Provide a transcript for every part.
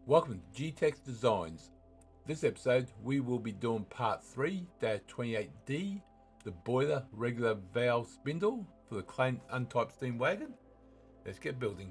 Welcome to G-Tex Designs. This episode we will be doing part 3-28D, the Boiler Regular Valve Spindle for the Clayton Undertype steam wagon. Let's get building.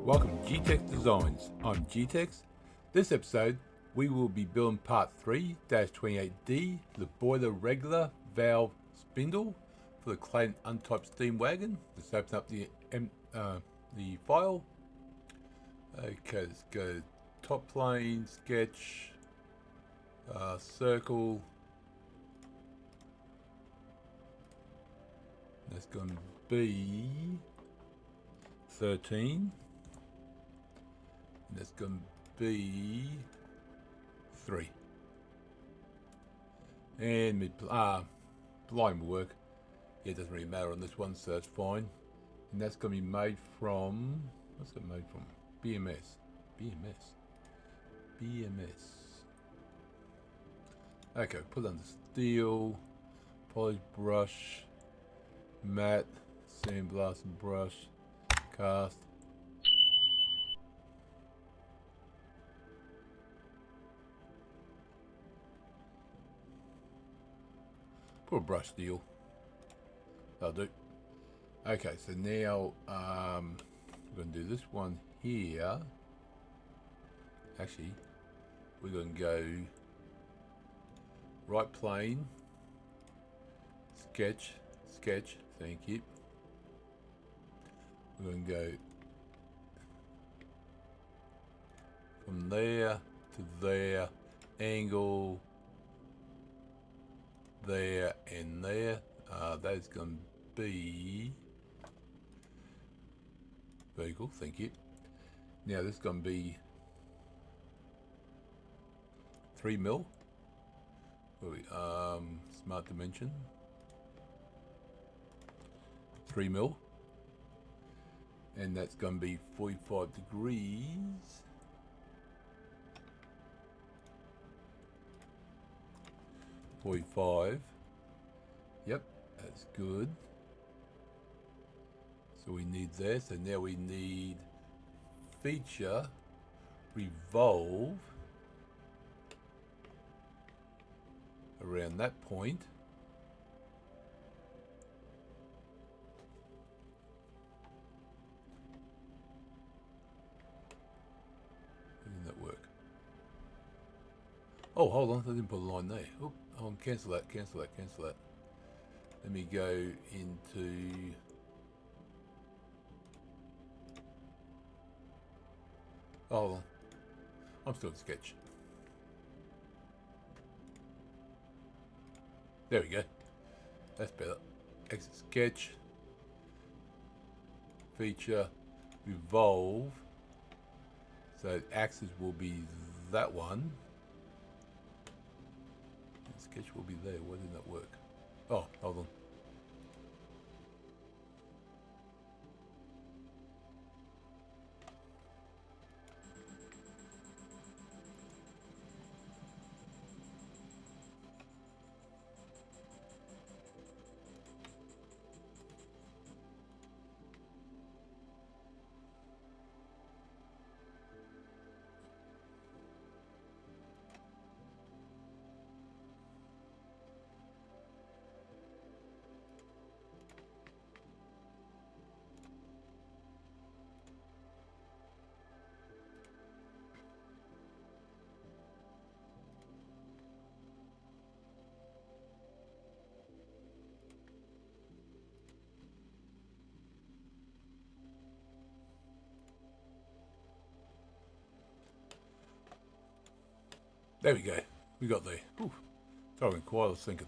Welcome to G-Tex Designs. I'm G-Tex. This episode we will be building part 3-28D, the Boiler Regular Valve Spindle for the Clayton Undertype steam wagon. Let's open up the file. Okay, let's go top plane, sketch, circle. That's going to be 13. And that's going to be 3. And line will work. Yeah, it doesn't really matter on this one, so that's fine. And that's going to be made from, what's it made from? BMS. Okay, put it under steel, polish brush, matte, sandblast and brush, cast. Put a brush steel. That'll do. Okay, so now we're going to do this one here. Actually, we're going to go right plane, sketch, thank you. We're going to go from there to there, angle, there and there. That's going to be vertical, thank you. Now this is going to be 3 mil. Smart dimension. 3 mil. And that's going to be 45 degrees. Yep, that's good. So we need there. So now we need feature, revolve around that point. Didn't that work? Oh, hold on, I didn't put a line there. Oh, hold on, cancel that. Let me go into hold on. I'm still in sketch. There we go. That's better. Exit sketch. Feature. Revolve. So axis will be that one. Sketch will be there. Why didn't that work? Oh, hold on. There we go. We got there. Ooh, sorry, quiet. I was thinking.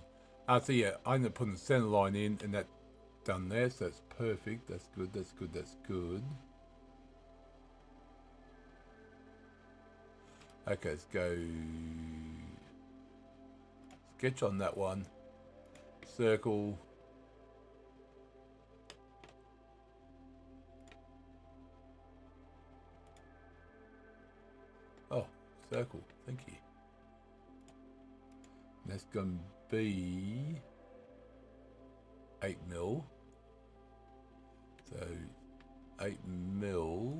So yeah, I ended up putting the center line in, and that done there. So that's perfect. That's good. Okay, let's go sketch on that one. Circle. circle. Thank you. And that's going to be 8 mil. So 8 mil.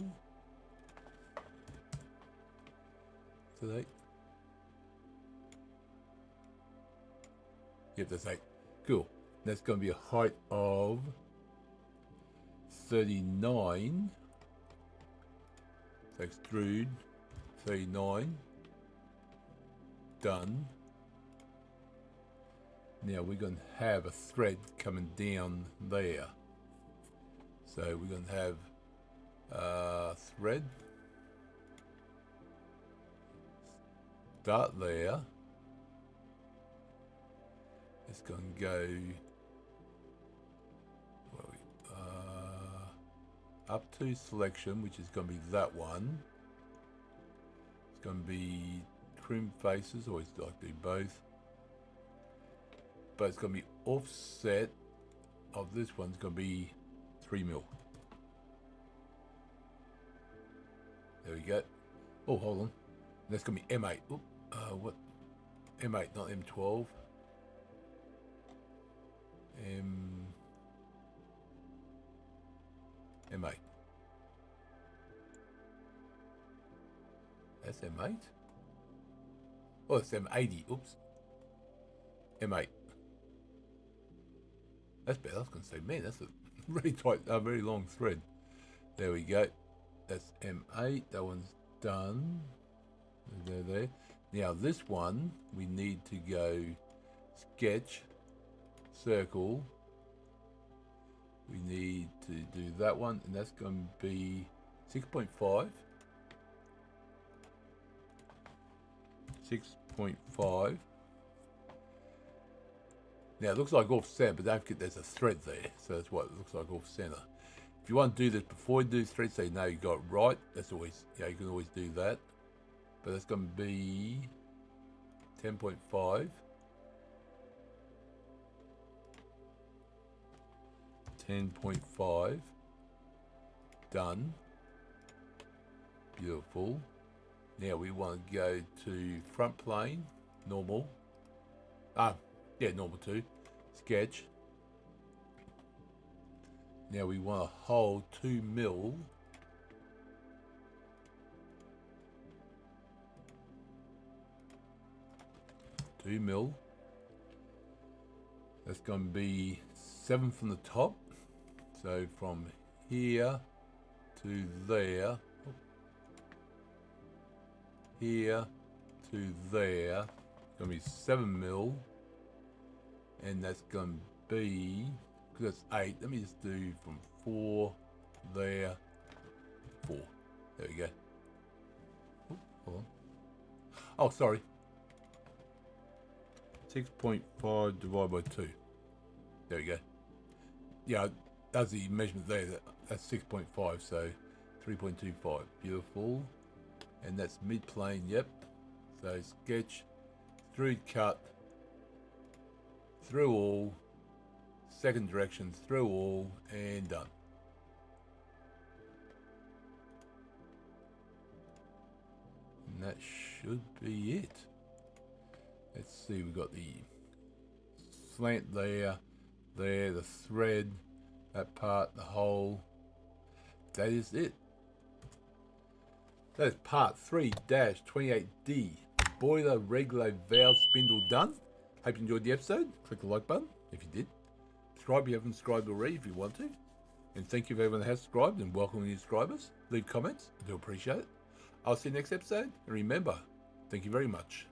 Is that 8? Yep, that's 8. Cool. That's going to be a height of 39. So extrude 39. Done. Now we're going to have a thread coming down there. So we're going to have a thread start there. It's going to go up to selection, which is going to be that one. It's going to be trim faces, always like to do both. But it's going to be offset of this one's going to be 3 mil. There we go. Oh, hold on. That's going to be M8. Oop, what? M8, not M12. M8. That's M8. Oh, it's M80. Oops. M8. That's better. I was going to say, man, that's a really tight, very long thread. There we go. That's M8. That one's done. There. Now this one, we need to go sketch, circle. We need to do that one, and that's going to be 6.5. 6.5. Now it looks like off center, but don't forget there's a thread there, so that's what it looks like off center. If you want to do this before you do thread, so you know you got it right, that's always, you can always do that. But that's going to be 10.5. 10.5. Done. Beautiful. Now we want to go to front plane, normal. Normal too. Sketch. Now we want to hold 2 mil. That's going to be 7 from the top. So from here to there. Here to there. It's going to be 7 mil. And that's going to be, because that's 8, let me just do from 4 there, 4. There we go. Ooh, hold on. Oh, sorry. 6.5 divided by 2. There we go. Yeah, that's the measurement there. That's 6.5, so 3.25. Beautiful. And that's mid-plane, yep. So sketch, extrude cut, through all, second direction, through all, and done. And that should be it. Let's see, we've got the slant there, the thread, that part, the hole. That is it. That is part 3-28D, Boiler Regulator Valve Spindle done. Hope you enjoyed the episode. Click the like button if you did. Subscribe if you haven't subscribed already if you want to. And thank you for everyone that has subscribed, and welcome new subscribers. Leave comments. I do appreciate it. I'll see you next episode. And remember, thank you very much.